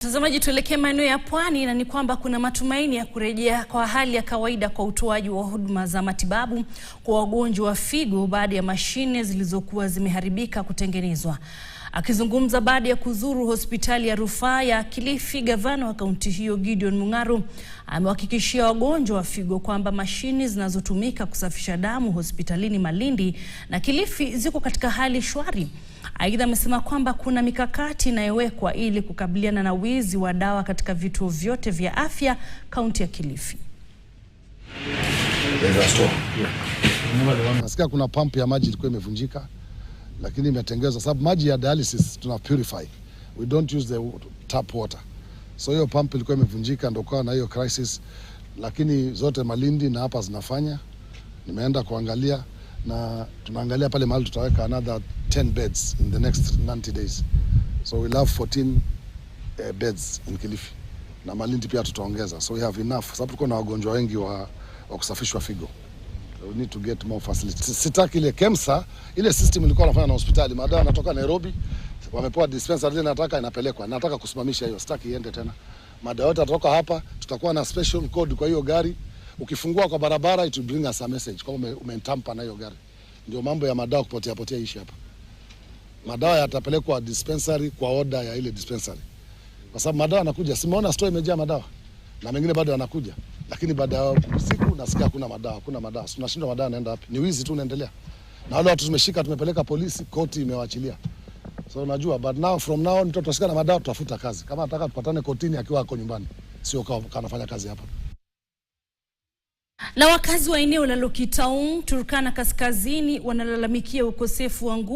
Mtazamaji, tuelekee maeneo ya pwani na ni kwamba kuna matumaini ya kurejea kwa hali ya kawaida kwa utoaji wa huduma za matibabu kwa wagonjwa wa figo baada ya mashine zilizokuwa zimeharibika kutengenezwa. Akizungumza baada ya kuzuru hospitali ya rufaa ya Kilifi, gavana wa kaunti hiyo Gideon Mung'aro amewahakikishia wagonjwa wa figo kwamba mashine zinazotumika kusafisha damu hospitalini Malindi na Kilifi ziko katika hali shwari. Aidha, amesema kwamba kuna mikakati inayowekwa ili kukabiliana na wizi wa dawa katika vituo vyote vya afya kaunti ya Kilifi. Nasikia kuna pump ya maji ilikuwa imevunjika, lakini imetengenezwa sababu maji ya dialysis tuna purify. We don't use the tap water. So hiyo pump ilikuwa imevunjika, ndio kwa na hiyo crisis, lakini zote Malindi na hapa zinafanya. Nimeenda kuangalia na tunaangalia pale mahali tutaweka another 10 beds in the next 90 days. So we'll have 14 beds in Kilifi. Na Malindi pia tutaongeza. So we have enough. Sababu tuko na wagonjwa wengi wa kusafishwa figo. So we need to get more facilities. Sitaki ile KEMSA, ile system ilikuwa inafanya na hospitali. Madawa yanatoka Nairobi, wamepewa dispensary ile nataka inapelekwa. Nataka kusimamisha hiyo, sitaki iende tena. Madawa yote yatatoka hapa, tutakuwa na special code kwa hiyo gari. Ukifungua kwa barabara it will bring us a message kama umetampa na hiyo gari. Ndio mambo ya madawa kupotea ishi hapa. Madawa yatapelekwa dispensary kwa order ya ile dispensary. Kwa sababu madawa yanakuja, simeona store imejaa madawa. Na mengine bado yanakuja. Lakini baada ya usiku nasikia hakuna madawa. Tunashindwa madawa yanaenda wapi? Ni wizi tu unaendelea. Na wale watu tumeshika, tumepeleka polisi, koti imewaachilia. So unajua, but now from now on mtu tutashika na madawa tutafuta kazi. Kama nataka tupatane kotini akiwa ako nyumbani. Sio kama anafanya kazi hapa. Na wakazi wa eneo la Lokitaung, Turkana Kaskazini wanalalamikia ukosefu wa nguvu